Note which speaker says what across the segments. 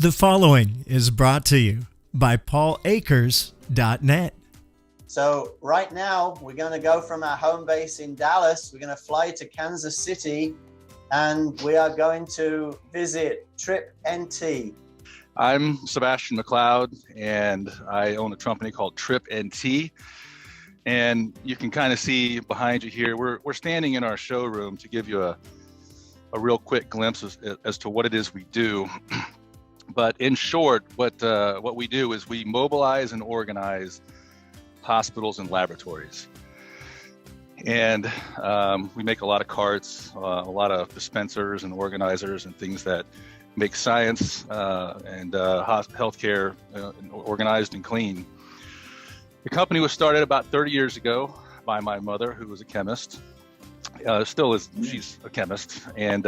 Speaker 1: The following is brought to you by paulakers.net.
Speaker 2: So right now we're going to go from our home base in Dallas. We're going to fly to Kansas City and we are going to visit TrippNT.
Speaker 3: I'm Sebastian McLeod and I own a company called TrippNT. And you can kind of see behind you here, we're standing in our showroom to give you a real quick glimpse as to what it is we do. But in short, what we do is we mobilize and organize hospitals and laboratories. And we make a lot of carts, a lot of dispensers and organizers and things that make science and healthcare organized and clean. The company was started about 30 years ago by my mother, who was a chemist. Still is, she's a chemist, and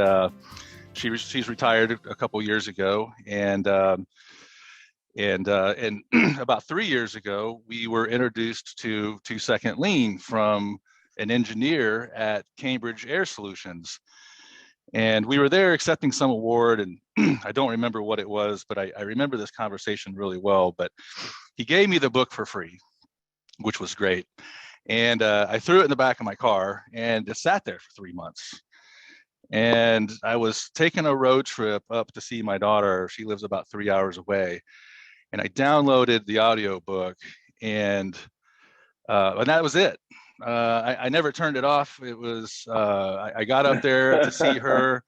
Speaker 3: she's retired a couple years ago, and about 3 years ago, we were introduced to Second Lean from an engineer at Cambridge Air Solutions. And we were there accepting some award, and I don't remember what it was, but I remember this conversation really well. But he gave me the book for free, which was great. And I threw it in the back of my car, and it sat there for 3 months. And I was taking a road trip up to see my daughter. She lives about 3 hours away. And I downloaded the audio book, and that was it. I never turned it off. It was, I got up there to see her,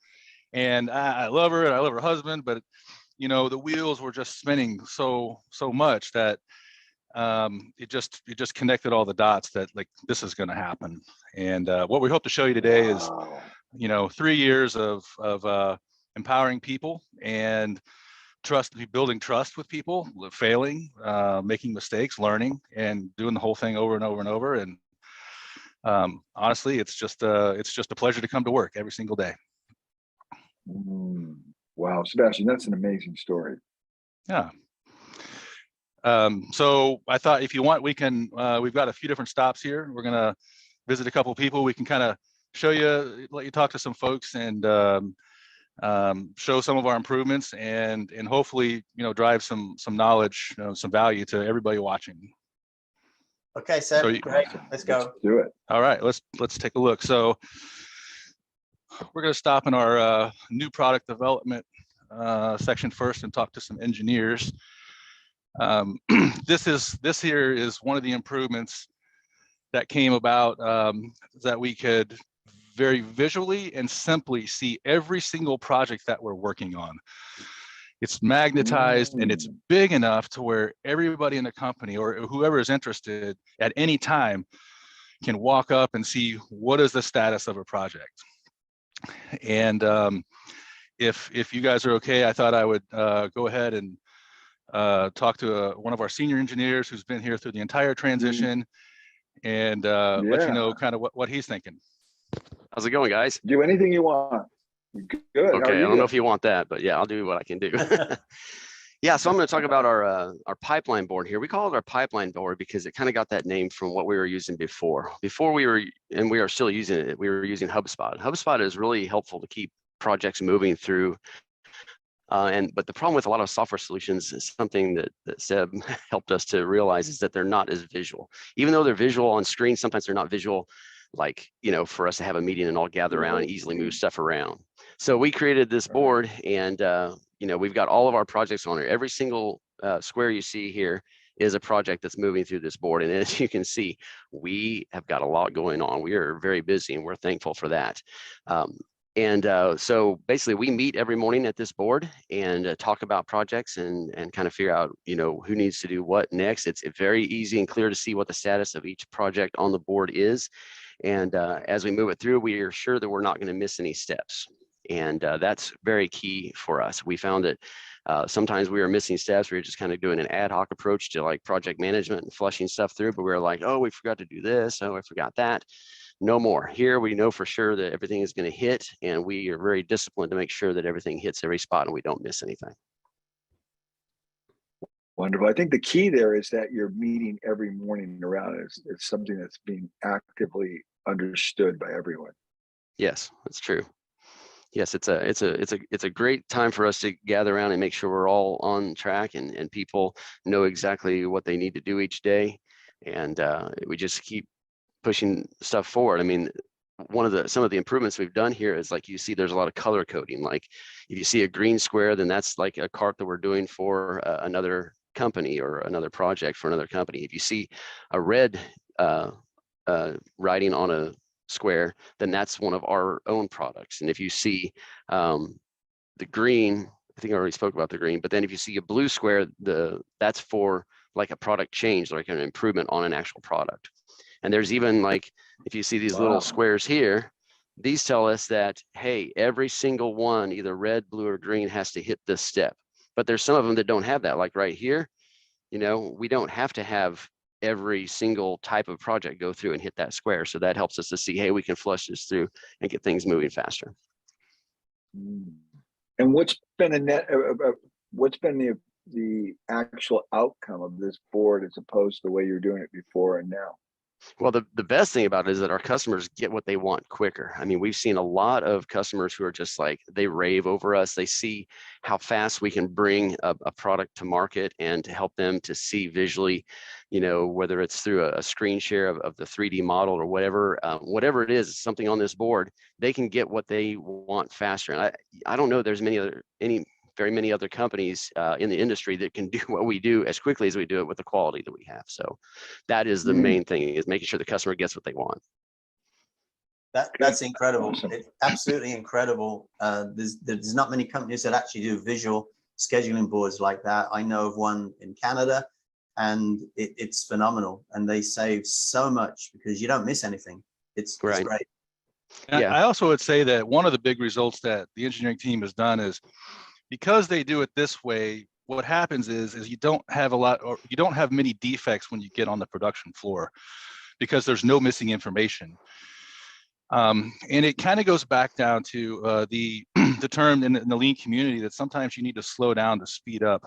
Speaker 3: and I love her and I love her husband, but you know, the wheels were just spinning so much that it just connected all the dots that like this is going to happen. And what we hope to show you today is, you know, 3 years of empowering people and building trust with people, failing, making mistakes, learning, and doing the whole thing over and over and over. And honestly, it's just a pleasure to come to work every single day.
Speaker 4: Wow, Sebastian, that's an amazing story.
Speaker 3: Yeah. So I thought if you want, we can, we've got a few different stops here. We're going to visit a couple of people. We can kind of show you, let you talk to some folks, and show some of our improvements, and hopefully, you know, drive some knowledge, you know, some value to everybody watching.
Speaker 2: Okay, Seb,
Speaker 3: so
Speaker 2: great. Let's go.
Speaker 4: Let's do it.
Speaker 3: All right, let's take a look. So we're going to stop in our new product development section first and talk to some engineers. This here is one of the improvements that came about, that we could very visually and simply see every single project that we're working on. It's magnetized and it's big enough to where everybody in the company or whoever is interested at any time can walk up and see what is the status of a project. And if you guys are okay, I thought I would go ahead and talk to one of our senior engineers who's been here through the entire transition, and let you know kind of what he's thinking.
Speaker 5: How's it going, guys?
Speaker 4: Do anything you want. Good.
Speaker 5: Okay, I don't know if you want that, but yeah, I'll do what I can do. Yeah, so I'm going to talk about our pipeline board here. We call it our pipeline board because it kind of got that name from what we were using before. Before we are still using it, we were using HubSpot. HubSpot is really helpful to keep projects moving through. But the problem with a lot of software solutions is something that Seb helped us to realize is that they're not as visual. Even though they're visual on screen, sometimes they're not visual, like, you know, for us to have a meeting and all gather around and easily move stuff around. So we created this board, and you know, we've got all of our projects on here. Every single square you see here is a project that's moving through this board. And as you can see, we have got a lot going on. We are very busy, and we're thankful for that. So basically we meet every morning at this board and talk about projects and kind of figure out, you know, who needs to do what next. It's very easy and clear to see what the status of each project on the board is. And as we move it through, we are sure that we're not going to miss any steps. And that's very key for us. We found that sometimes we were missing steps. We were just kind of doing an ad hoc approach to like project management and flushing stuff through, but we were like, oh, we forgot to do this. Oh, I forgot that. No more. Here we know for sure that everything is going to hit, and we are very disciplined to make sure that everything hits every spot and we don't miss anything.
Speaker 4: Wonderful. I think the key there is that you're meeting every morning around it. It's something that's being actively understood by everyone.
Speaker 5: Yes, that's true. Yes, it's a great time for us to gather around and make sure we're all on track and people know exactly what they need to do each day. And we just keep pushing stuff forward. I mean, some of the improvements we've done here is, like, you see there's a lot of color coding. Like if you see a green square, then that's like a cart that we're doing for another company or another project for another company. If you see a red writing on a square, then that's one of our own products. And if you see the green, I think I already spoke about the green, but then if you see a blue square, that's for like a product change, like an improvement on an actual product. And there's even, like, if you see these little squares here, these tell us that, hey, every single one, either red, blue, or green, has to hit this step. But there's some of them that don't have that, like right here. You know, we don't have to have every single type of project go through and hit that square. So that helps us to see, hey, we can flush this through and get things moving faster.
Speaker 4: And what's been the actual outcome of this board as opposed to the way you're doing it before and now?
Speaker 5: Well, the best thing about it is that our customers get what they want quicker. I mean, we've seen a lot of customers who are just like, they rave over us. They see how fast we can bring a product to market and to help them to see visually, you know, whether it's through a screen share of the 3D model or whatever, whatever it is, something on this board, they can get what they want faster. And I don't know there's very many other companies in the industry that can do what we do as quickly as we do it with the quality that we have. So that is the main thing, is making sure the customer gets what they want.
Speaker 2: That's incredible. It's absolutely incredible. There's not many companies that actually do visual scheduling boards like that. I know of one in Canada, and it's phenomenal. And they save so much because you don't miss anything. It's great.
Speaker 3: Yeah. I also would say that one of the big results that the engineering team has done is, because they do it this way, what happens is you don't have many defects when you get on the production floor, because there's no missing information. And it kind of goes back down to the term in the lean community that sometimes you need to slow down to speed up.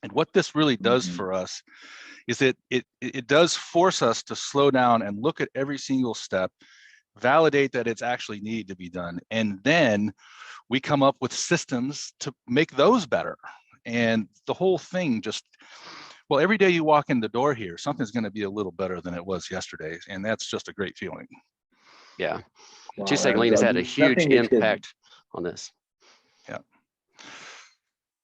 Speaker 3: And what this really does for us is it does force us to slow down and look at every single step, validate that it's actually needed to be done, and then we come up with systems to make those better. And the whole thing just, well, every day you walk in the door here, something's going to be a little better than it was yesterday. And that's just a great feeling.
Speaker 5: Yeah.
Speaker 4: Wow,
Speaker 5: 2 Second Lean has had a huge impact on this.
Speaker 3: Yeah.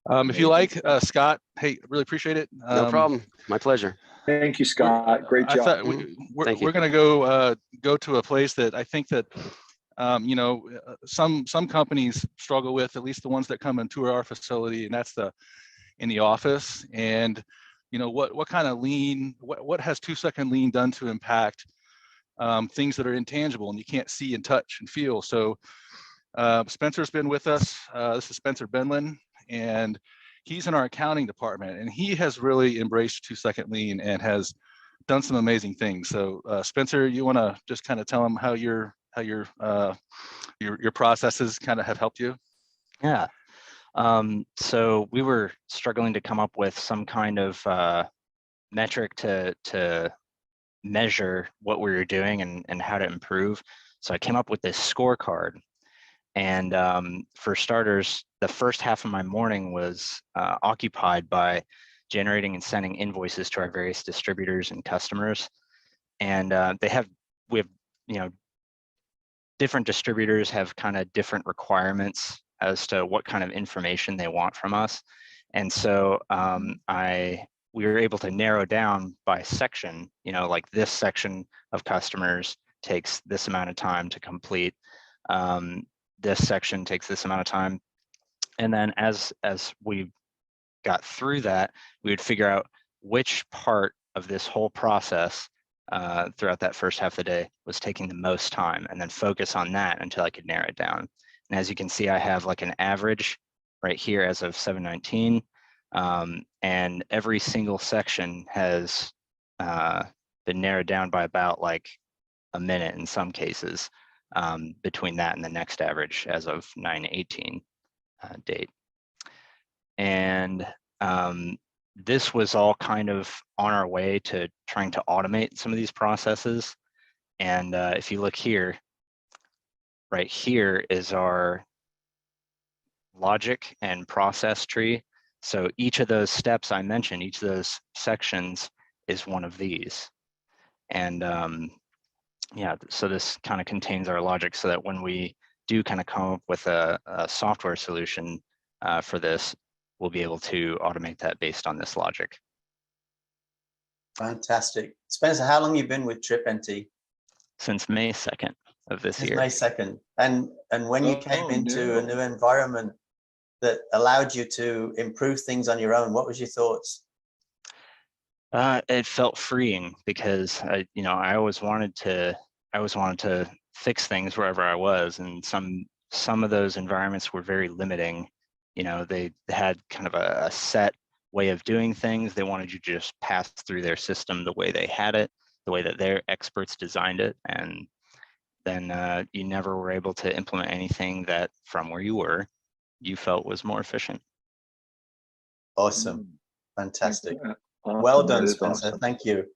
Speaker 3: If you like, Scott, hey, really appreciate it.
Speaker 5: No problem. My pleasure.
Speaker 4: Thank you, Scott. Great job.
Speaker 3: We're going to go to a place that I think that you know, some companies struggle with, at least the ones that come and tour our facility, and that's in the office. And you know, what kind of lean, what has 2 Second Lean done to impact things that are intangible and you can't see and touch and feel. So Spencer's been with us. This is Spencer Benlin, and he's in our accounting department, and he has really embraced 2 Second Lean and has done some amazing things. So Spencer, you want to just kind of tell them how your processes kind of have helped you?
Speaker 6: Yeah. So we were struggling to come up with some kind of metric to measure what we were doing and how to improve. So I came up with this scorecard. And for starters, the first half of my morning was occupied by generating and sending invoices to our various distributors and customers. And we have, you know, different distributors have kind of different requirements as to what kind of information they want from us. And so we were able to narrow down by section, you know, like this section of customers takes this amount of time to complete. This section takes this amount of time. And then as we got through that, we would figure out which part of this whole process throughout that first half of the day was taking the most time, and then focus on that until I could narrow it down. And as you can see, I have like an average right here as of 7/19, and every single section has been narrowed down by about like a minute in some cases, between that and the next average as of 9/18 date. And this was all kind of on our way to trying to automate some of these processes. And if you look here, right here is our logic and process tree. So each of those steps I mentioned, each of those sections is one of these. And yeah, so this kind of contains our logic so that when we do kind of come up with a software solution for this, we'll be able to automate that based on this logic.
Speaker 2: Fantastic. Spencer, how long have you been with TrippNT?
Speaker 6: Since May 2nd of this year.
Speaker 2: May 2nd. And when you came into a new environment that allowed you to improve things on your own, what was your thoughts?
Speaker 6: It felt freeing because I always wanted to fix things wherever I was, and some of those environments were very limiting. You know, they had kind of a set way of doing things. They wanted you to just pass through their system the way they had it, the way that their experts designed it, and then you never were able to implement anything that from where you were, you felt was more efficient.
Speaker 2: Awesome. Fantastic.
Speaker 4: Awesome.
Speaker 2: Well done,
Speaker 4: That is
Speaker 2: Spencer.
Speaker 4: awesome.
Speaker 2: Thank you.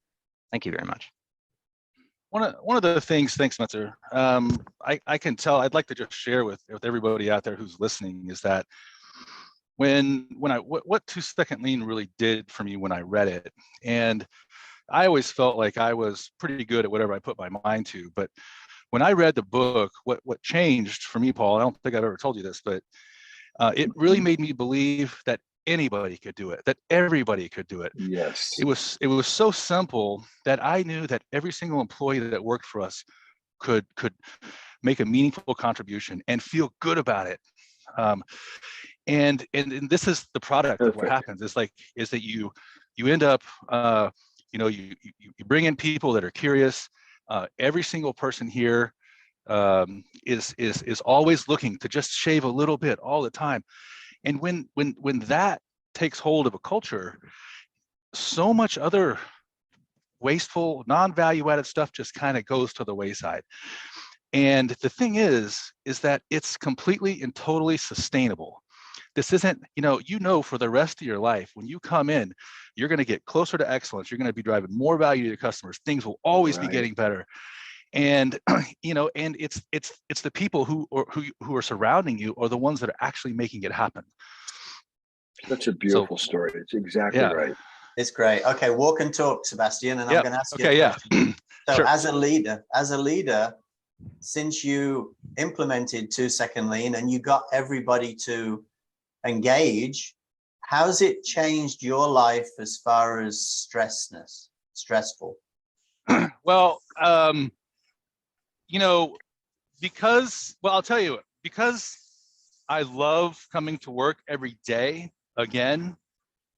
Speaker 6: Thank you very much.
Speaker 3: One of the things, thanks, Spencer, I can tell, I'd like to just share with everybody out there who's listening is that what 2-second lean really did for me when I read it, and I always felt like I was pretty good at whatever I put my mind to, but when I read the book, what changed for me, Paul, I don't think I've ever told you this, but it really made me believe that anybody could do it, that everybody could do it.
Speaker 4: Yes.
Speaker 3: It was so simple that I knew that every single employee that worked for us could make a meaningful contribution and feel good about it. And this is the product of what happens is that you end up you bring in people that are curious. Every single person here is always looking to just shave a little bit all the time. And when that takes hold of a culture, so much other wasteful, non-value added stuff just kind of goes to the wayside. And the thing is that it's completely and totally sustainable. This isn't, for the rest of your life, when you come in, you're going to get closer to excellence. You're going to be driving more value to your customers. Things will always be getting better. And, and it's the people who are surrounding you are the ones that are actually making it happen.
Speaker 2: Such
Speaker 4: a beautiful story. It's exactly right.
Speaker 2: It's great. Okay, walk and talk, Sebastian, and I'm going to ask you a question. So
Speaker 3: Sure.
Speaker 2: as a leader, since you implemented 2-second lean and you got everybody to engage, how's it changed your life as far as stressful?
Speaker 3: Well, I'll tell you, because I love coming to work every day again,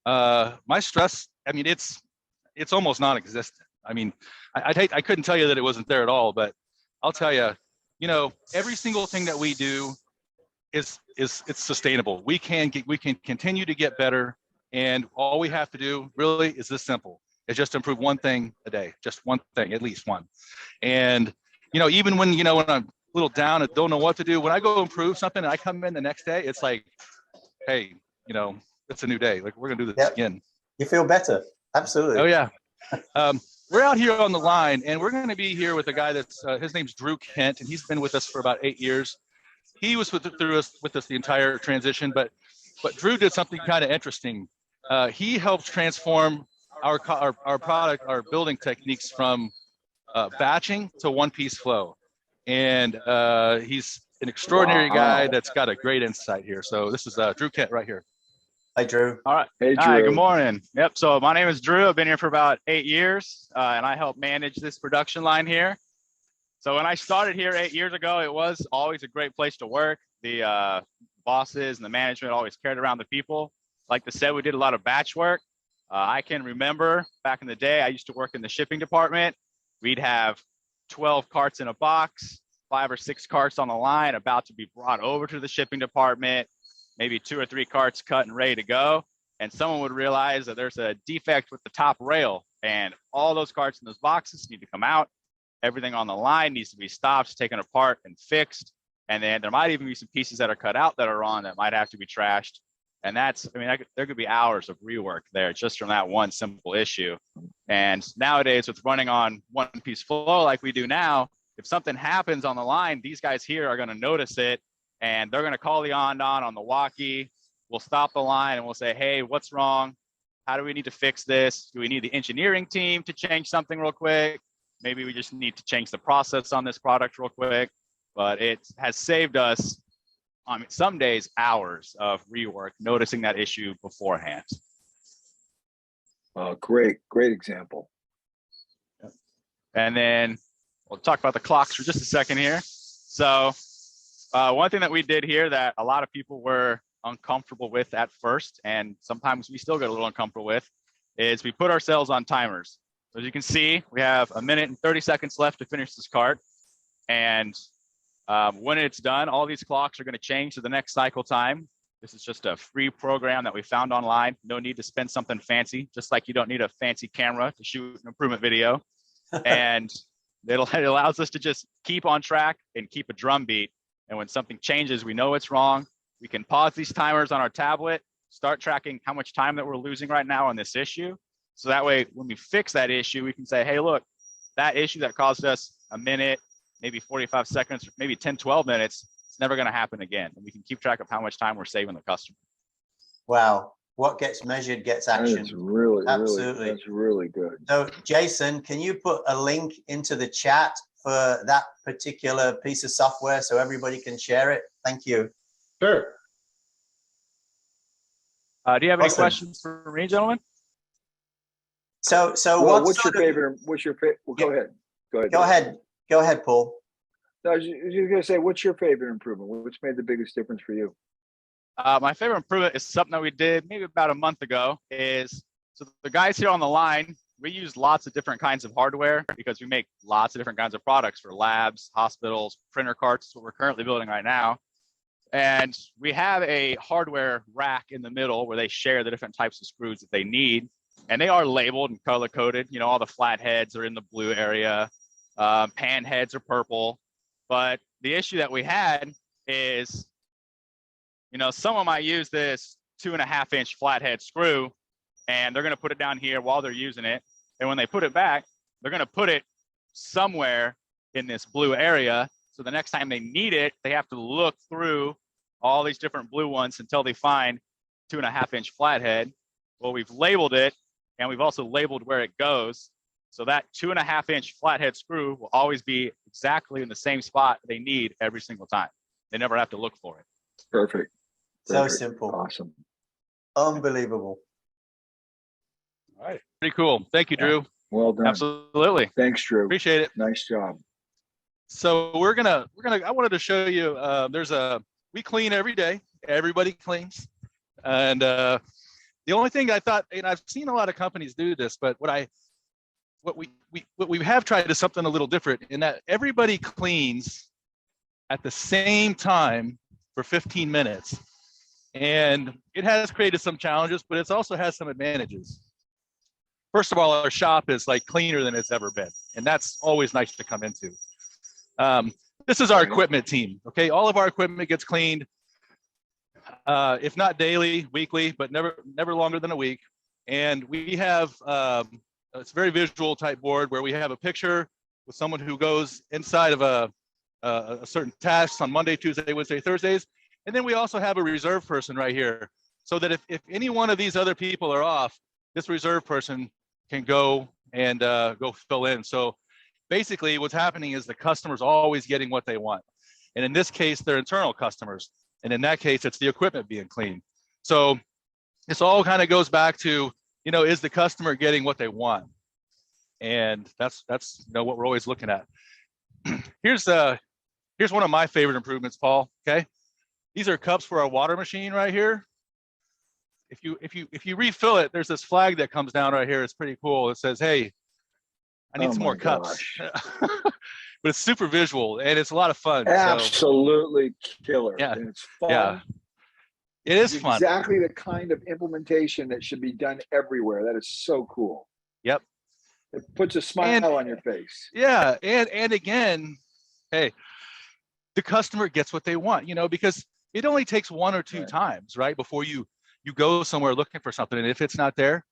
Speaker 3: my stress, it's almost non-existent. I couldn't tell you that it wasn't there at all, but I'll tell you, every single thing that we do it's sustainable. We can continue to get better, and all we have to do really is this simple. It's just improve one thing a day, just one thing, at least one. And even when when I'm a little down and don't know what to do, when I go improve something and I come in the next day, it's like, hey, it's a new day. Like, we're gonna do this again.
Speaker 2: You feel better. Absolutely.
Speaker 3: Oh yeah. We're out here on the line, and we're going to be here with a guy that's his name's Drew Kent, and he's been with us for about 8 years. He was with us the entire transition, but Drew did something kind of interesting. He helped transform our product, our building techniques from batching to one-piece flow, and he's an extraordinary guy that's got a great insight here. So this is Drew Kent right here.
Speaker 2: Hi, Drew.
Speaker 7: All right.
Speaker 4: Hey, Drew.
Speaker 7: Hi, good morning. Yep. So my name is Drew. I've been here for about 8 years, and I help manage this production line here. So when I started here 8 years ago, it was always a great place to work. The bosses and the management always cared around the people. Like I said, we did a lot of batch work. I can remember back in the day, I used to work in the shipping department. We'd have 12 carts in a box, 5 or 6 carts on the line about to be brought over to the shipping department. Maybe 2 or 3 carts cut and ready to go. And someone would realize that there's a defect with the top rail, and all those carts in those boxes need to come out. Everything on the line needs to be stopped, taken apart, and fixed. And then there might even be some pieces that are cut out that are on that might have to be trashed. And that's, there could be hours of rework there just from that one simple issue. And nowadays, with running on one-piece flow like we do now, if something happens on the line, these guys here are going to notice it. and they're going to call the on the walkie. We'll stop the line and we'll say, hey, what's wrong? How do we need to fix this? Do we need the engineering team to change something real quick? Maybe we just need to change the process on this product real quick. But it has saved us, some days, hours of rework, noticing that issue beforehand.
Speaker 4: Great example.
Speaker 7: And then we'll talk about the clocks for just a second here. So one thing that we did here that a lot of people were uncomfortable with at first, and sometimes we still get a little uncomfortable with, is we put ourselves on timers. So as you can see, we have 1 minute and 30 seconds left to finish this cart. And when it's done, all these clocks are going to change to the next cycle time. This is just a free program that we found online. No need to spend something fancy, just like you don't need a fancy camera to shoot an improvement video. And it allows us to just keep on track and keep a drum beat. And when something changes, we know it's wrong. We can pause these timers on our tablet, start tracking how much time that we're losing right now on this issue. So that way, when we fix that issue, we can say, hey, look, that issue that caused us 1 minute, maybe 45 seconds, maybe 10, 12 minutes, it's never going to happen again. And we can keep track of how much time we're saving the customer.
Speaker 2: Wow. What gets measured gets action.
Speaker 4: That's really,
Speaker 2: Absolutely.
Speaker 4: that's really good.
Speaker 2: So Jason, can you put a link into the chat for that particular piece of software so everybody can share it? Thank you.
Speaker 8: Sure.
Speaker 7: Do you have any
Speaker 2: Awesome.
Speaker 7: questions for me, gentlemen?
Speaker 2: So
Speaker 4: Well,
Speaker 2: what's your
Speaker 4: favorite? What's your favorite? Well,
Speaker 2: Yeah.
Speaker 4: go ahead.
Speaker 2: Go ahead, Paul.
Speaker 4: I was just gonna say, what's your favorite improvement? What's made the biggest difference for you?
Speaker 7: My favorite improvement is something that we did maybe about a month ago. So the guys here on the line, we use lots of different kinds of hardware because we make lots of different kinds of products for labs, hospitals, printer carts, what we're currently building right now. And we have a hardware rack in the middle where they share the different types of screws that they need. And they are labeled and color coded. You know, all the flat heads are in the blue area. Pan heads are purple. But the issue that we had is, you know, someone might use this 2.5-inch flathead screw and they're going to put it down here while they're using it. And when they put it back, they're going to put it somewhere in this blue area. So the next time they need it, they have to look through all these different blue ones until they find 2.5-inch flathead. Well, we've labeled it and we've also labeled where it goes. So that 2.5-inch flathead screw will always be exactly in the same spot they need every single time. They never have to look for it.
Speaker 4: Perfect.
Speaker 2: So simple.
Speaker 4: Awesome.
Speaker 2: Unbelievable.
Speaker 7: All right. Pretty cool. Thank you, Drew.
Speaker 4: Well done.
Speaker 7: Absolutely.
Speaker 4: Thanks, Drew.
Speaker 7: Appreciate it.
Speaker 4: Nice job.
Speaker 3: So I wanted to show you, we clean every day. Everybody cleans. And the only thing I thought, and I've seen a lot of companies do this, but what we have tried is something a little different in that everybody cleans at the same time for 15 minutes. And it has created some challenges, but it also has some advantages. First of all, our shop is like cleaner than it's ever been. And that's always nice to come into. This is our equipment team. Okay, all of our equipment gets cleaned, if not daily, weekly, but never longer than a week. And we have it's a very visual type board where we have a picture with someone who goes inside of a certain task on Monday, Tuesday, Wednesday, Thursdays. And then we also have a reserve person right here, so that if any one of these other people are off, this reserve person can go and go fill in. So basically what's happening is the customer's always getting what they want. And in this case, they're internal customers. And in that case, it's the equipment being cleaned. So this all kind of goes back to, you know, is the customer getting what they want? And that's you know, what we're always looking at. Here's one of my favorite improvements, Paul. Okay, these are cups for our water machine right here. If you refill it, there's this flag that comes down right here. It's pretty cool. It says, "Hey, I need some more cups." But it's super visual and it's a lot of fun.
Speaker 4: Absolutely killer.
Speaker 3: Yeah.
Speaker 4: And it's fun.
Speaker 3: Yeah. It is fun.
Speaker 4: Exactly the kind of implementation that should be done everywhere. That is so cool.
Speaker 3: Yep.
Speaker 4: It puts a smile on your face.
Speaker 3: Yeah. And again, hey, the customer gets what they want, you know, because it only takes one or two times, right, before you go somewhere looking for something. And if it's not there,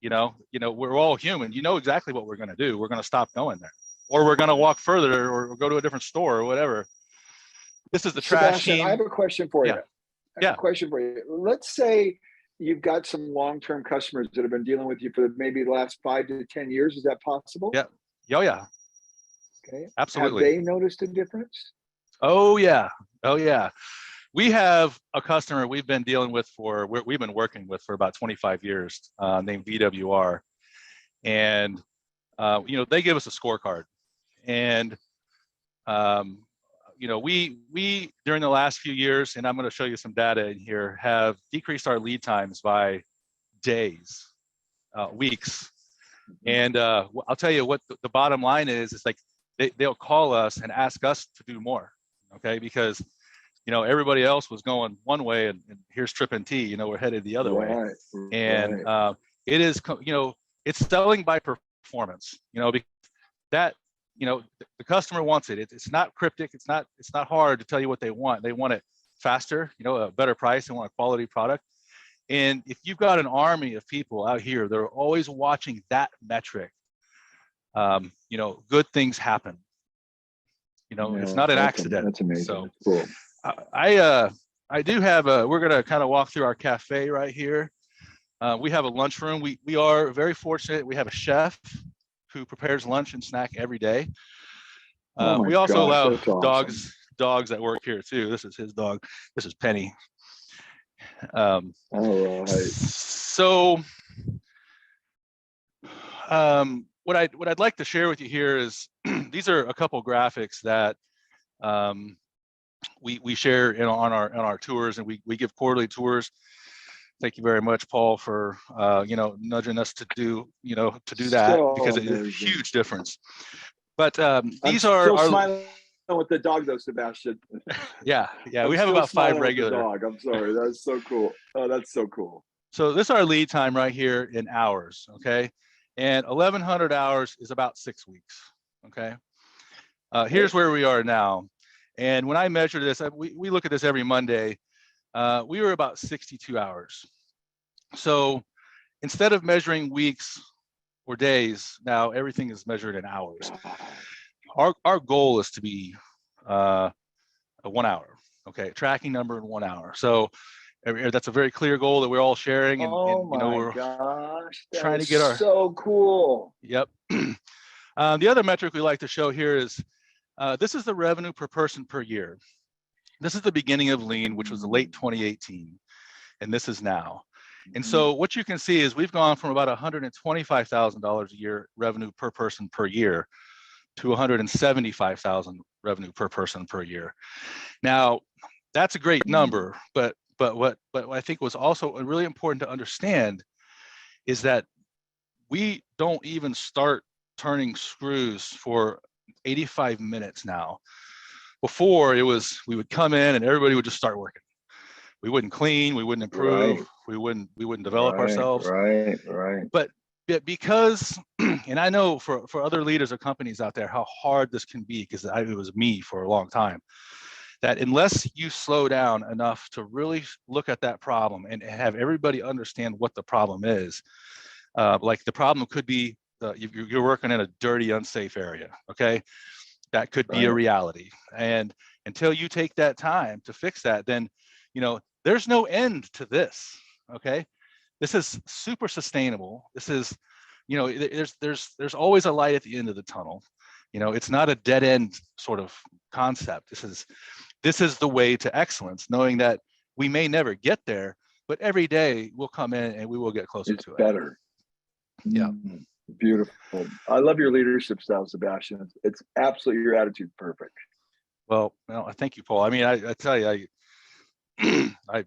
Speaker 3: you know, we're all human. You know exactly what we're going to do. We're going to stop going there, or we're going to walk further, or go to a different store or whatever. this is the trash
Speaker 4: Sebastian,
Speaker 3: team.
Speaker 4: I have a question for you.
Speaker 3: Yeah.
Speaker 4: I have a question for you. Let's say you've got some long-term customers that have been dealing with you for maybe the last 5 to 10 years. Is that possible?
Speaker 3: Yeah. Oh, yeah.
Speaker 4: Okay.
Speaker 3: Absolutely.
Speaker 4: Have they noticed a difference?
Speaker 3: Oh, yeah. Oh, yeah. We have a customer we've been dealing with we've been working with for about 25 years, named VWR. And, you know, they give us a scorecard. And, you know, we during the last few years, and I'm going to show you some data in here, have decreased our lead times by days, weeks. And I'll tell you what the bottom line is like they'll call us and ask us to do more, okay? Because, you know, everybody else was going one way, and here's TrippNT, you know, we're headed the other way. And it is, you know, it's selling by performance, you know, because that, you know, the customer wants it. It's not cryptic. It's not hard to tell you what they want. They want it faster, you know, a better price. They want a quality product. And if you've got an army of people out here, they're always watching that metric. You know, good things happen. You know, it's not an accident.
Speaker 4: That's amazing.
Speaker 3: So
Speaker 4: that's cool.
Speaker 3: I do have we're going to kind of walk through our cafe right here. We have a lunchroom. We are very fortunate. We have a chef who prepares lunch and snack every day. We also allow dogs that work here too. This is his dog. This is Penny. So what I'd like to share with you here is these are a couple graphics that we share on our tours, and we give quarterly tours. Thank you very much, Paul, for you know, nudging us to do that, because it's a huge difference. But these are
Speaker 4: still smiling with the dog though, Sebastian.
Speaker 3: Yeah, we have about 5 regular.
Speaker 4: Dog. I'm sorry, that's so cool. Oh, that's so cool.
Speaker 3: So this is our lead time right here in hours, okay? And 1,100 hours is about 6 weeks, okay? Here's where we are now. And when I measure this, we look at this every Monday. We were about 62 hours. So instead of measuring weeks or days, now everything is measured in hours. Our goal is to be 1 hour, okay? Tracking number in 1 hour. So that's a very clear goal that we're all sharing, and you know, we're trying to get our.
Speaker 4: So cool.
Speaker 3: Yep. The other metric we like to show here is this is the revenue per person per year. This is the beginning of Lean, which was late 2018, and this is now. And so what you can see is we've gone from about $125,000 a year revenue per person per year to $175,000 revenue per person per year. Now, that's a great number, but what I think was also really important to understand is that we don't even start turning screws for 85 minutes now. Before, it was we would come in and everybody would just start working. We wouldn't clean, we wouldn't improve, we wouldn't develop ourselves.
Speaker 4: Right.
Speaker 3: But because, and I know for other leaders of companies out there how hard this can be, because it was me for a long time, that unless you slow down enough to really look at that problem and have everybody understand what the problem is, like the problem could be you're working in a dirty, unsafe area, okay? That could be a reality. And until you take that time to fix that, then, you know, there's no end to this, okay? This is super sustainable. This is, you know, there's always a light at the end of the tunnel. You know, it's not a dead end sort of concept. This is the way to excellence, knowing that we may never get there, but every day we'll come in and we will get closer to it.
Speaker 4: Better.
Speaker 3: Yeah.
Speaker 4: Beautiful. I love your leadership style, Sebastian. It's absolutely, your attitude's perfect.
Speaker 3: Well, thank you, Paul. I mean, I tell you, I'm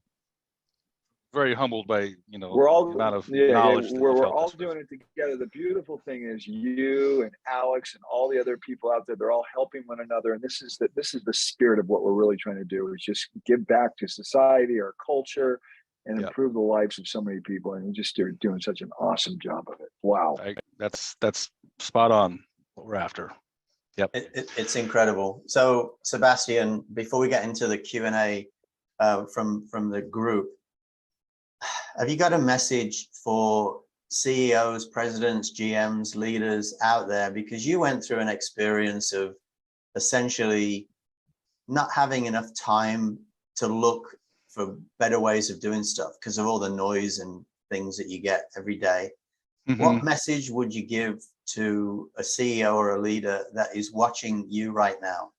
Speaker 3: very humbled by, you know, the amount of knowledge that
Speaker 4: we're all doing it together. The beautiful thing is you and Alex and all the other people out there, they're all helping one another. And this is the spirit of what we're really trying to do, is just give back to society, our culture, and improve the lives of so many people. And you're just doing such an awesome job of it. Wow.
Speaker 3: That's spot on what we're after. Yep.
Speaker 2: It's incredible. So Sebastian, before we get into the Q&A from the group, have you got a message for CEOs, presidents, GMs, leaders out there? Because you went through an experience of essentially not having enough time to look for better ways of doing stuff because of all the noise and things that you get every day. What message would you give to a CEO or a leader that is watching you right now?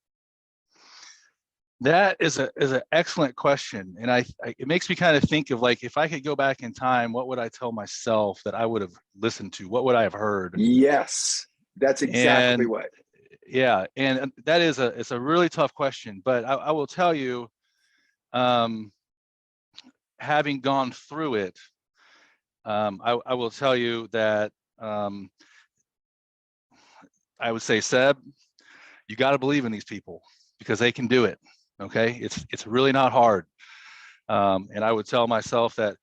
Speaker 3: That is an excellent question, and it makes me kind of think of, like, if I could go back in time, what would I tell myself that I would have listened to? What would I have heard?
Speaker 4: Yes, that's exactly
Speaker 3: And,
Speaker 4: what.
Speaker 3: Yeah, and that is it's a really tough question, but I will tell you, having gone through it, I will tell you that I would say, Seb, you got to believe in these people because they can do it. Okay, it's really not hard. And I would tell myself that,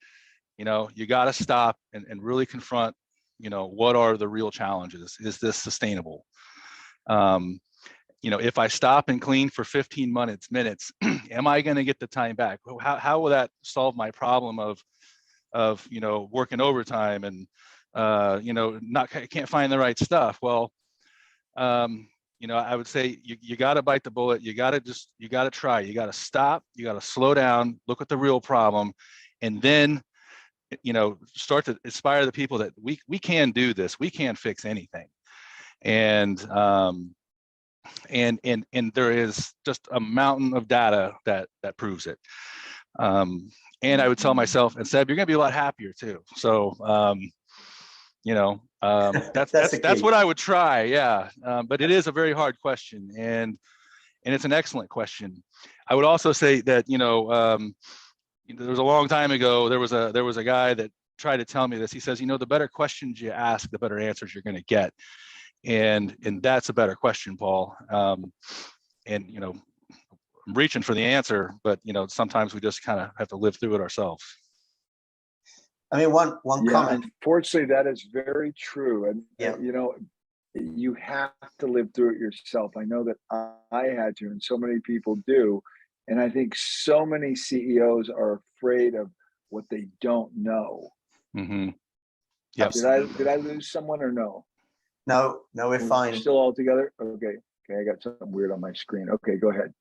Speaker 3: you got to stop and really confront, what are the real challenges? Is this sustainable? If I stop and clean for 15 minutes, am I going to get the time back? How will that solve my problem of working overtime and can't find the right stuff? Well, I would say you got to bite the bullet. You got to try. You got to stop. You got to slow down, look at the real problem, and then, start to inspire the people that we can do this. We can fix anything. And there is just a mountain of data that proves it. And I would tell myself, and Seb, you're going to be a lot happier too. So, that's what I would try. Yeah. But it is a very hard question, and it's an excellent question. I would also say that, there was a long time ago, there was a guy that tried to tell me this. He says, the better questions you ask, the better answers you're going to get. And that's a better question, Paul. And, I'm reaching for the answer, but, sometimes we just kind of have to live through it ourselves.
Speaker 2: I mean, one comment.
Speaker 4: Unfortunately, that is very true. And, you have to live through it yourself. I know that I had to, and so many people do. And I think so many CEOs are afraid of what they don't know.
Speaker 3: Mm-hmm.
Speaker 4: Yep. Did I lose someone or no?
Speaker 2: No, we're fine.
Speaker 4: Still all together? Okay, I got something weird on my screen. Okay, go ahead.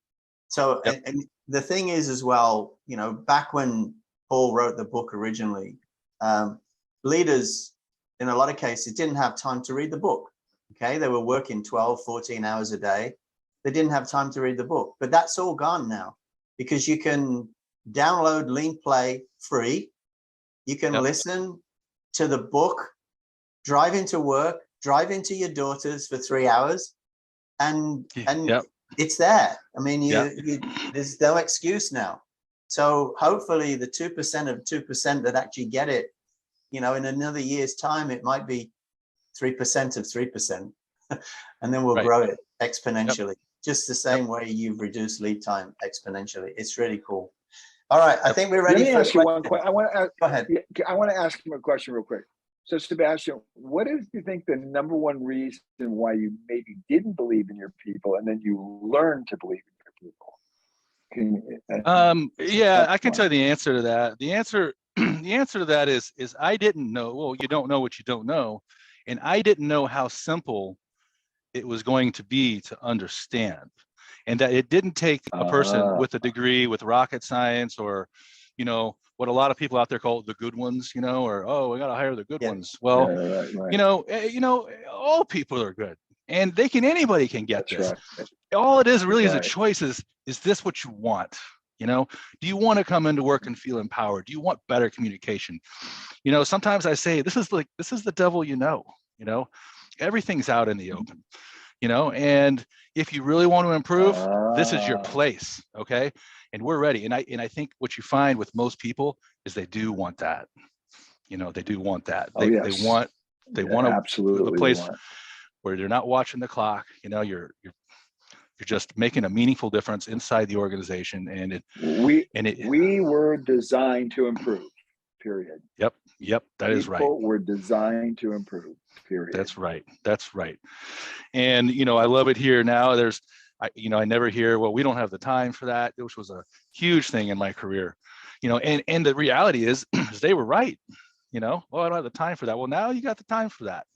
Speaker 2: So, and the thing is as well, back when Paul wrote the book originally, leaders, in a lot of cases, didn't have time to read the book. Okay, they were working 12, 14 hours a day. They didn't have time to read the book, but that's all gone now because you can download Lean Play free. You can listen to the book, drive into work, drive into your daughter's for 3 hours, and it's there. I mean, there's no excuse now. So hopefully the 2% of 2% that actually get it, in another year's time, it might be 3% of 3%, and then we'll grow it exponentially, just the same way you've reduced lead time exponentially. It's really cool. All right, I think we're ready.
Speaker 4: Let me ask you one question.
Speaker 2: Go ahead.
Speaker 4: I want to ask him a question real quick. So, Sebastian, what is, you think, the number one reason why you maybe didn't believe in your people and then you learned to believe in your people?
Speaker 3: I can tell you the answer to that. The answer to that is I didn't know. Well, you don't know what you don't know, and I didn't know how simple it was going to be to understand, and that it didn't take a person with a degree with rocket science or, what a lot of people out there call the good ones, or, we got to hire the good ones. Well, right. All people are good, and anybody can get this. Right. All it is really is a choice. Is this what you want? Do you want to come into work and feel empowered? Do you want better communication? Sometimes I say, this is the devil, everything's out in the open, and if you really want to improve, this is your place. Okay. And we're ready. And I think what you find with most people is they do want that. They do want that. They want
Speaker 4: absolutely
Speaker 3: a place where they're not watching the clock. You're just making a meaningful difference inside the organization. And
Speaker 4: we were designed to improve, period.
Speaker 3: Yep. That is right.
Speaker 4: People were designed to improve, period.
Speaker 3: That's right. And, I love it here now. I never hear, well, we don't have the time for that, which was a huge thing in my career, and the reality is they were right, I don't have the time for that. Well, now you got the time for that,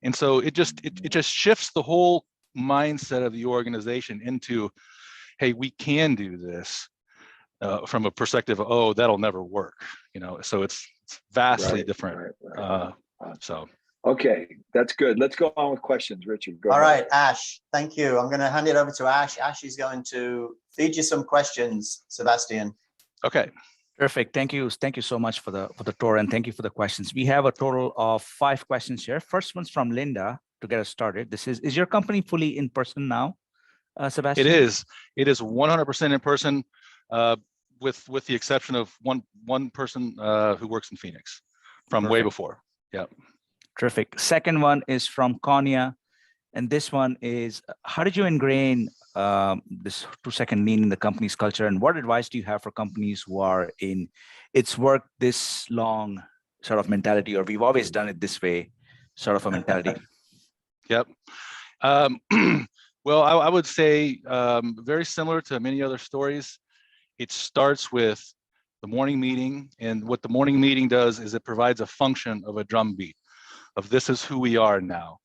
Speaker 3: and so it just shifts the whole mindset of the organization into, hey, we can do this from a perspective of, oh, that'll never work, you know. So it's vastly different. So.
Speaker 4: Okay, that's good. Let's go on with questions, Richard. Go
Speaker 2: All
Speaker 4: ahead.
Speaker 2: right, Ash, thank you. I'm going to hand it over to Ash. Ash is going to feed you some questions, Sebastian.
Speaker 3: Okay.
Speaker 8: Perfect. Thank you. Thank you so much for the tour, and thank you for the questions. We have a total of 5 questions here. First one's from Linda to get us started. This is your company fully in person now, Sebastian?
Speaker 3: It is 100% in person, with the exception of one person who works in Phoenix from way before. Yeah.
Speaker 8: Terrific. Second one is from Konya, and this one is, how did you ingrain this 2-second lean in the company's culture, and what advice do you have for companies who are in it's worked this long sort of mentality, or we've always done it this way sort of a mentality?
Speaker 3: Yep. Well, I would say very similar to many other stories. It starts with the morning meeting, and what the morning meeting does is it provides a function of a drumbeat of this is who we are now.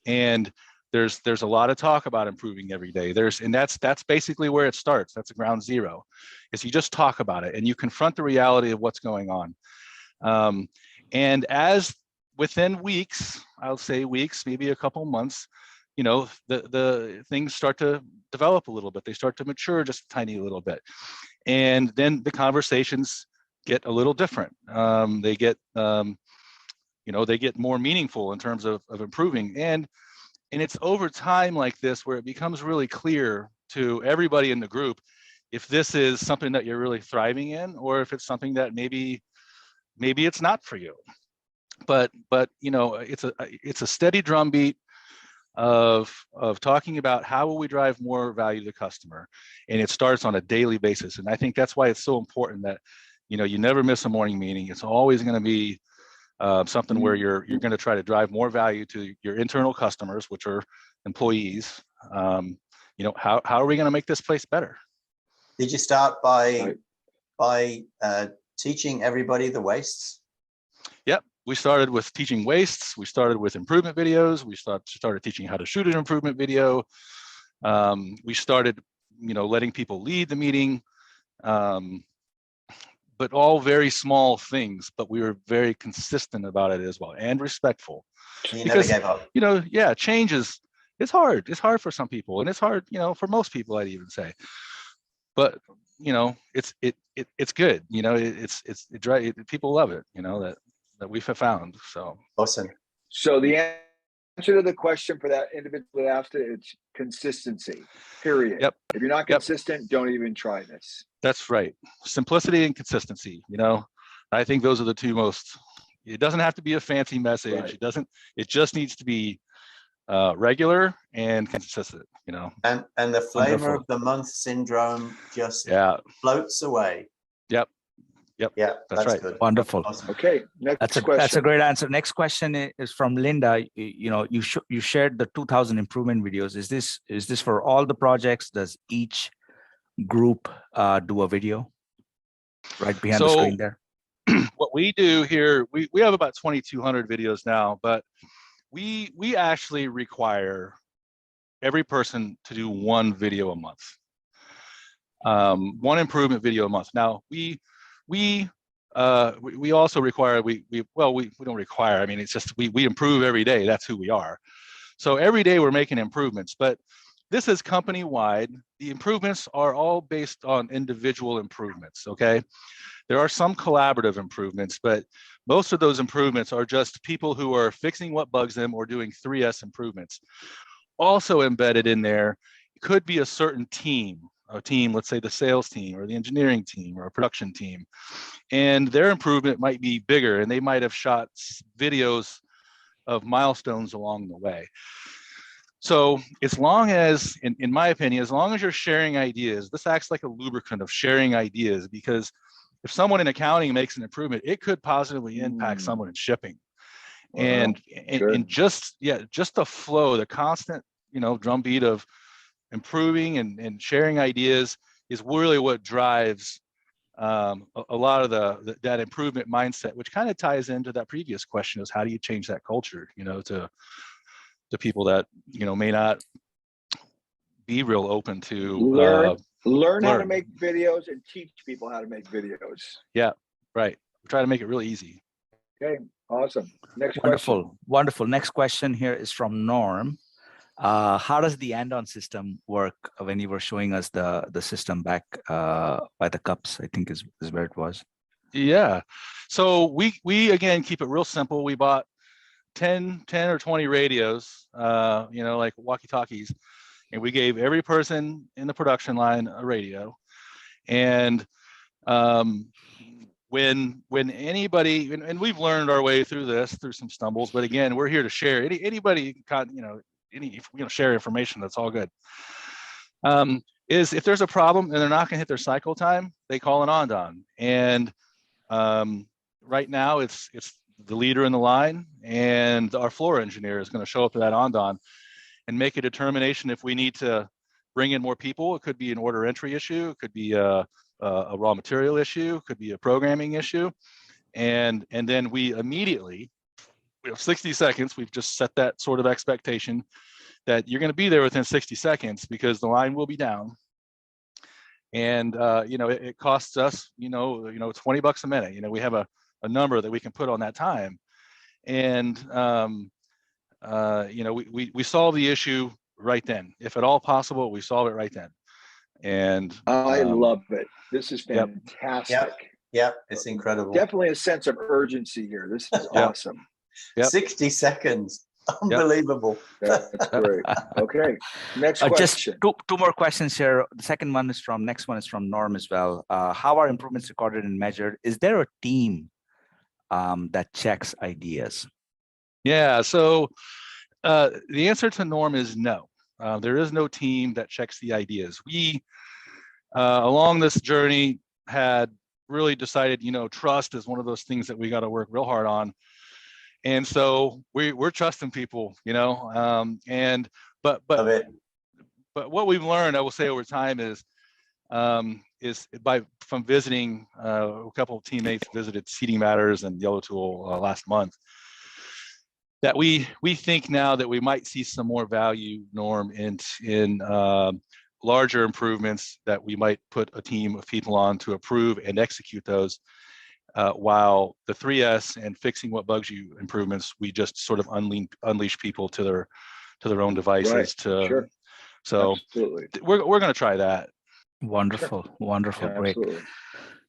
Speaker 3: And there's a lot of talk about improving every day. And that's basically where it starts. That's a ground zero, is you just talk about it and you confront the reality of what's going on. And as within weeks, I'll say weeks, maybe a couple months, you know, the things start to develop a little bit. They start to mature just a tiny little bit. And then the conversations get a little different. They get, you know, they get more meaningful in terms of improving. And it's over time like this where it becomes really clear to everybody in the group if this is something that you're really thriving in, or if it's something that maybe it's not for you. But you know, it's a steady drumbeat of talking about how will we drive more value to the customer, and it starts on a daily basis. And I think that's why it's so important that, you know, you never miss a morning meeting. It's always going to be something where you're going to try to drive more value to your internal customers, which are employees. You know, how are we going to make this place better?
Speaker 2: Did you start by teaching everybody the wastes?
Speaker 3: Yep, we started with teaching wastes. We started with improvement videos. We started teaching how to shoot an improvement video. We started, you know, letting people lead the meeting. But all very small things, but we were very consistent about it as well, and respectful.
Speaker 2: You never gave up.
Speaker 3: You know, yeah, change it's hard. It's hard for some people, and it's hard, you know, for most people, I'd even say. But you know, it's good. You know, people love it. You know, that we've found. So
Speaker 2: Awesome.
Speaker 4: So the answer to the question for that individual after, it's consistency, period.
Speaker 3: Yep.
Speaker 4: If you're not consistent, don't even try this.
Speaker 3: That's right. Simplicity and consistency. You know, I think those are the two most. It doesn't have to be a fancy message. Right. It just needs to be regular and consistent. You know. And
Speaker 2: the flavor of the month syndrome just floats away.
Speaker 3: Yep.
Speaker 2: Yeah,
Speaker 3: that's right.
Speaker 2: Good.
Speaker 8: Wonderful.
Speaker 2: Awesome.
Speaker 4: Okay, next question.
Speaker 8: That's a great answer. Next question is from Linda. You know, you shared the 2,000 improvement videos. Is this for all the projects? Does each group do a video right behind the screen there?
Speaker 3: What we do here, we have about 2,200 videos now, but we actually require every person to do one video a month, one improvement video a month. Now we also require, we don't require, I mean, it's just, we improve every day. That's who we are. So every day we're making improvements, but this is company-wide. The improvements are all based on individual improvements, okay? There are some collaborative improvements, but most of those improvements are just people who are fixing what bugs them or doing 3S improvements. Also embedded in there could be a certain team, let's say the sales team or the engineering team or a production team, and their improvement might be bigger, and they might have shot videos of milestones along the way. So as long as, in my opinion, as long as you're sharing ideas, this acts like a lubricant of sharing ideas, because if someone in accounting makes an improvement, it could positively impact someone in shipping. Wow. And just the flow, the constant, you know, drumbeat of improving and sharing ideas is really what drives a lot of that improvement mindset, which kind of ties into that previous question, is how do you change that culture, you know, to people that, you know, may not be real open to
Speaker 4: learn how to
Speaker 3: learn.
Speaker 4: make videos and teach people how to make videos.
Speaker 3: Yeah, right. We try to make it really easy.
Speaker 4: Okay, awesome. Next
Speaker 8: Wonderful,
Speaker 4: question.
Speaker 8: wonderful. Next question here is from Norm. How does the and-on system work when you were showing us the system back by the cups, I think is where it was.
Speaker 3: Yeah. So we again keep it real simple. We bought 10 or 20 radios, like walkie-talkies, and we gave every person in the production line a radio. And when anybody, and we've learned our way through this through some stumbles, but again, we're here to share. Anybody share information, that's all good. Is if there's a problem and they're not going to hit their cycle time, they call an on-don. And right now it's the leader in the line, and our floor engineer is going to show up to that on-don and make a determination if we need to bring in more people. It could be an order entry issue, it could be a raw material issue, it could be a programming issue, and then we immediately, we have 60 seconds. We've just set that sort of expectation that you're going to be there within 60 seconds because the line will be down. And it costs us $20 a minute. We have a number that we can put on that time, and we solve the issue right then. If at all possible, we solve it right then. And
Speaker 4: I love it. This is fantastic.
Speaker 2: Yep, it's incredible.
Speaker 4: Definitely a sense of urgency here. This is awesome.
Speaker 2: 60 seconds. Unbelievable.
Speaker 4: That's great. Okay, next question.
Speaker 8: Just two more questions here. The next one is from Norm as well. How are improvements recorded and measured? Is there a team that checks ideas?
Speaker 3: Yeah, so the answer to Norm is no. There is no team that checks the ideas. We, along this journey, had really decided, trust is one of those things that we got to work real hard on. And so we're trusting people, but what we've learned, I will say, over time is from visiting a couple of teammates visited Seating Matters and Yellow Tool last month, that we think now that we might see some more value, Norm, in larger improvements that we might put a team of people on to approve and execute those. While the 3S and fixing what bugs you improvements, we just sort of unleash people to their own devices.
Speaker 4: Right. Sure.
Speaker 3: So
Speaker 4: absolutely.
Speaker 3: we're going to try that.
Speaker 8: Wonderful, wonderful, great,
Speaker 4: absolutely.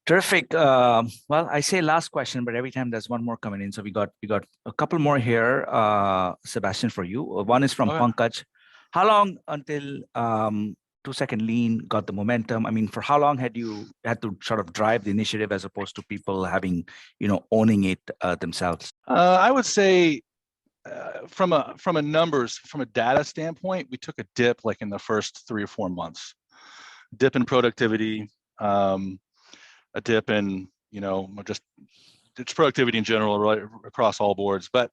Speaker 8: Terrific. Well, I say last question, but every time there's one more coming in, so we got a couple more here, Sebastian, for you. One is from Pankaj. How long until 2-second lean got the momentum? I mean, for how long had you had to sort of drive the initiative as opposed to people having, owning it themselves?
Speaker 3: I would say from a numbers, from a data standpoint, we took a dip like in the first 3 or 4 months. Dip in productivity, a dip in, just it's productivity in general, right, across all boards. But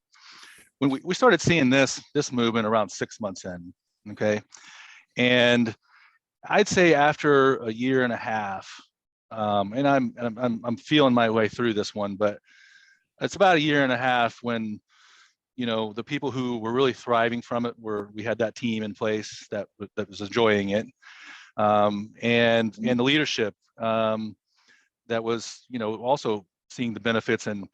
Speaker 3: when we started seeing this movement around 6 months in, okay, and I'd say after a year and a half, and I'm feeling my way through this one, but it's about a year and a half when, the people who were really thriving from it we had that team in place that was enjoying it, and the leadership that was, also seeing the benefits, and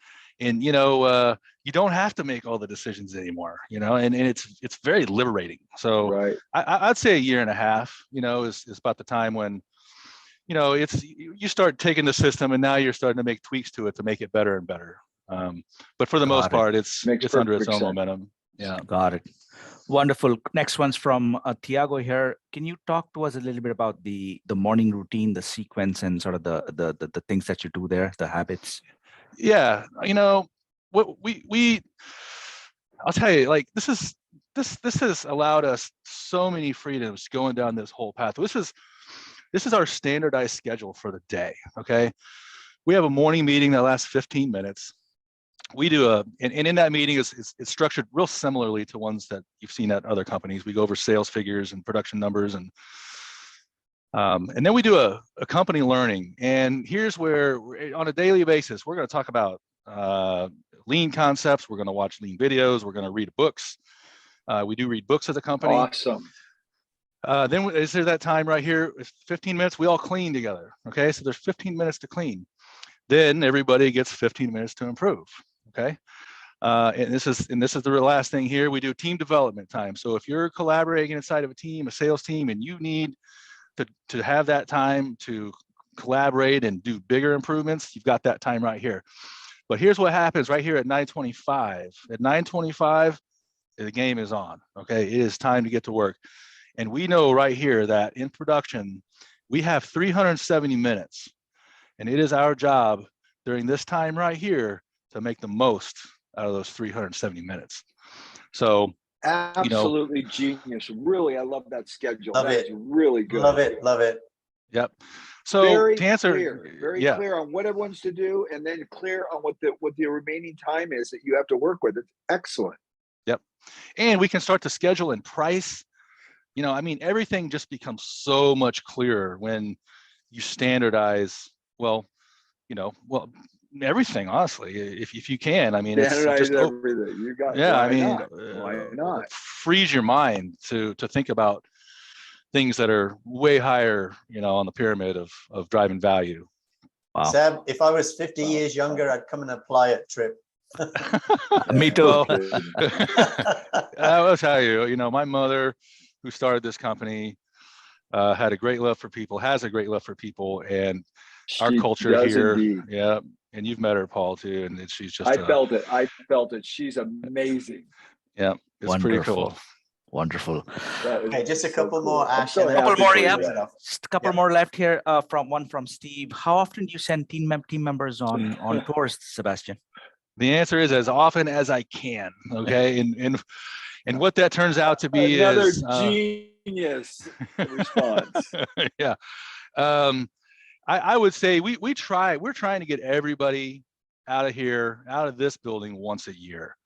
Speaker 3: you don't have to make all the decisions anymore, and it's very liberating. So
Speaker 4: right.
Speaker 3: I'd say a year and a half, is about the time when, you start taking the system and now you're starting to make tweaks to it to make it better and better. But for the most part, it's under its own momentum. Yeah.
Speaker 8: Got it. Wonderful. Next one's from Tiago here. Can you talk to us a little bit about the morning routine, the sequence, and sort of the things that you do there, the habits?
Speaker 3: Yeah, what I'll tell you, like this has allowed us so many freedoms going down this whole path. This is our standardized schedule for the day. Okay, we have a morning meeting that lasts 15 minutes. We do and in that meeting it's structured real similarly to ones that you've seen at other companies. We go over sales figures and production numbers, and then we do a company learning. And here's where on a daily basis, we're going to talk about lean concepts. We're going to watch lean videos. We're going to read books. We do read books as a company.
Speaker 4: Awesome.
Speaker 3: Then is there that time right here, it's 15 minutes, we all clean together. Okay, so there's 15 minutes to clean. Then everybody gets 15 minutes to improve. Okay. And this is the last thing here. We do team development time. So if you're collaborating inside of a team, a sales team, and you need to have that time to collaborate and do bigger improvements, you've got that time right here. But here's what happens right here at 9:25. At 9:25, the game is on. Okay, it is time to get to work. And we know right here that in production, we have 370 minutes. And it is our job during this time right here to make the most out of those 370 minutes. So
Speaker 4: absolutely genius. Really, I love that schedule.
Speaker 2: Love
Speaker 4: That
Speaker 2: it.
Speaker 4: is really good.
Speaker 2: Love it. Love it.
Speaker 3: Yep. So
Speaker 4: Very
Speaker 3: to answer,
Speaker 4: clear, very clear on what everyone's to do, and then clear on what the remaining time is that you have to work with. It's excellent.
Speaker 3: Yep. And we can start to schedule and price. I mean, everything just becomes so much clearer when you standardize, everything, honestly, if you can. I mean, it's just
Speaker 4: everything. You got,
Speaker 3: yeah, I mean,
Speaker 4: why not?
Speaker 3: Frees your mind to think about things that are way higher, on the pyramid of driving value.
Speaker 8: Wow.
Speaker 2: Sam, if I was 50 years younger, I'd come and apply at Tripp.
Speaker 8: Me too.
Speaker 3: Well, I will tell you, my mother, who started this company, had a great love for people, has a great love for people, and our culture here.
Speaker 4: Indeed.
Speaker 3: Yeah, and you've met her, Paul, too, and she's just.
Speaker 4: I felt it. She's amazing.
Speaker 3: Yeah, it's pretty cool.
Speaker 8: Wonderful.
Speaker 2: Okay, just a couple more.
Speaker 8: Just a couple more left here. From Steve. How often do you send team members on tours, Sebastian?
Speaker 3: The answer is as often as I can. Okay, and what that turns out to be
Speaker 4: another
Speaker 3: is
Speaker 4: genius response.
Speaker 3: Yeah, I would say we're trying to get everybody out of this building once a year.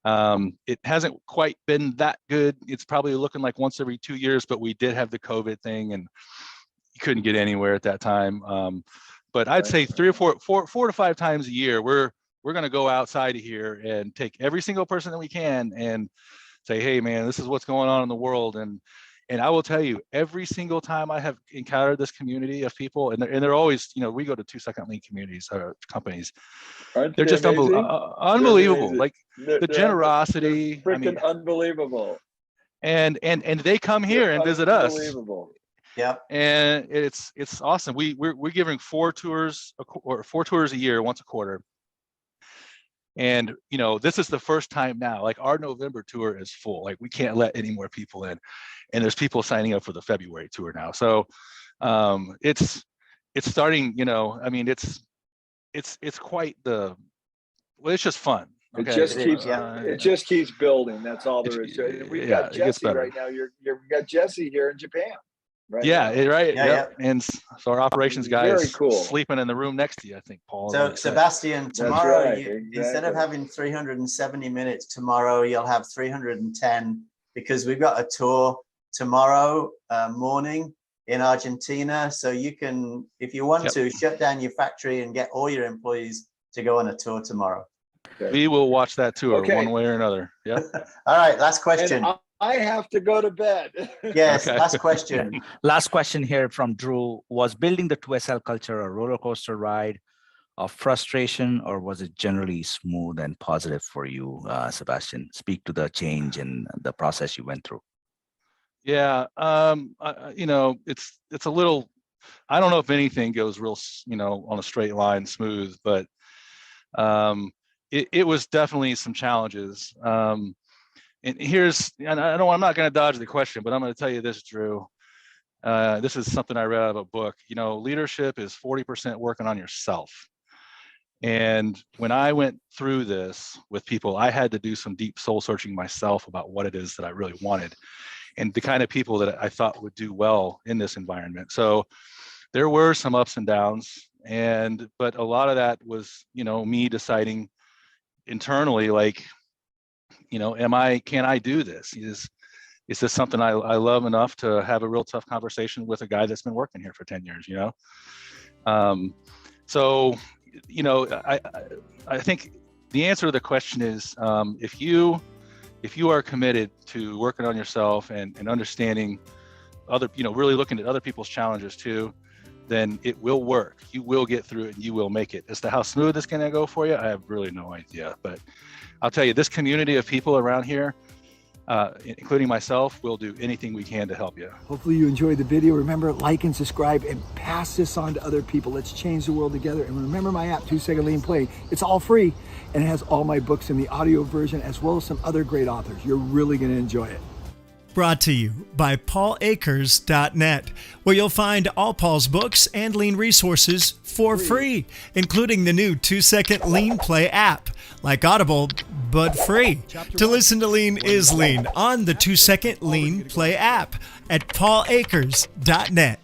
Speaker 3: It hasn't quite been that good. It's probably looking like once every 2 years, but we did have the COVID thing and you couldn't get anywhere at that time. But I'd say 4 to 5 times a year, we're going to go outside of here and take every single person that we can and say, hey man, this is what's going on in the world. And I will tell you, every single time I have encountered this community of people, and they're always, we go to 2-second link communities or companies.
Speaker 4: Aren't
Speaker 3: they're just unbelievable. Like the generosity,
Speaker 4: freaking unbelievable.
Speaker 3: And they come here and visit us.
Speaker 4: Unbelievable.
Speaker 2: Yeah.
Speaker 3: And it's awesome. We're giving 4 tours a year, once a quarter. And this is the first time now, like our November tour is full. Like we can't let any more people in, and there's people signing up for the February tour now. So it's starting, I mean, it's quite it's just fun. Okay?
Speaker 4: It just keeps building. That's all there is to it. We've got Jesse right now. We got Jesse here in Japan. Right.
Speaker 3: Yeah. And so our operations guy is
Speaker 4: cool.
Speaker 3: sleeping in the room next to you, I think, Paul.
Speaker 2: So Sebastian, tomorrow, instead of having 370 minutes, tomorrow you'll have 310 because we've got a tour tomorrow morning in Argentina. So you can, if you want to, shut down your factory and get all your employees to go on a tour tomorrow.
Speaker 4: Okay.
Speaker 3: We will watch that tour one way or another. Yeah.
Speaker 2: All right. Last question.
Speaker 4: And I have to go to bed.
Speaker 2: Yes. Okay. Last question.
Speaker 8: Last question here from Drew. Was building the 2SL culture a roller coaster ride of frustration, or was it generally smooth and positive for you, Sebastian? Speak to the change and the process you went through.
Speaker 3: Yeah. It's a little, I don't know if anything goes real, on a straight line smooth, but it was definitely some challenges. And I'm not going to dodge the question, but I'm going to tell you this, Drew. This is something I read out of a book. Leadership is 40% working on yourself. And when I went through this with people, I had to do some deep soul searching myself about what it is that I really wanted and the kind of people that I thought would do well in this environment. So there were some ups and downs, but a lot of that was, me deciding internally, like, can I do this? Is this something I love enough to have a real tough conversation with a guy that's been working here for 10 years, So, I think the answer to the question is, if you are committed to working on yourself and understanding other, really looking at other people's challenges too, then it will work. You will get through it and you will make it. As to how smooth it's going to go for you, I have really no idea. But I'll tell you, this community of people around here, including myself, will do anything we can to help you.
Speaker 9: Hopefully you enjoyed the video. Remember, like and subscribe and pass this on to other people. Let's change the world together. And remember my app, 2 Second Lean Play. It's all free and it has all my books in the audio version as well as some other great authors. You're really going to enjoy it.
Speaker 1: Brought to you by paulakers.net, where you'll find all Paul's books and lean resources for free, including the new 2 Second Lean Play app, like Audible, but free. To listen to Lean is Lean on the 2 Second Lean Play app at paulakers.net.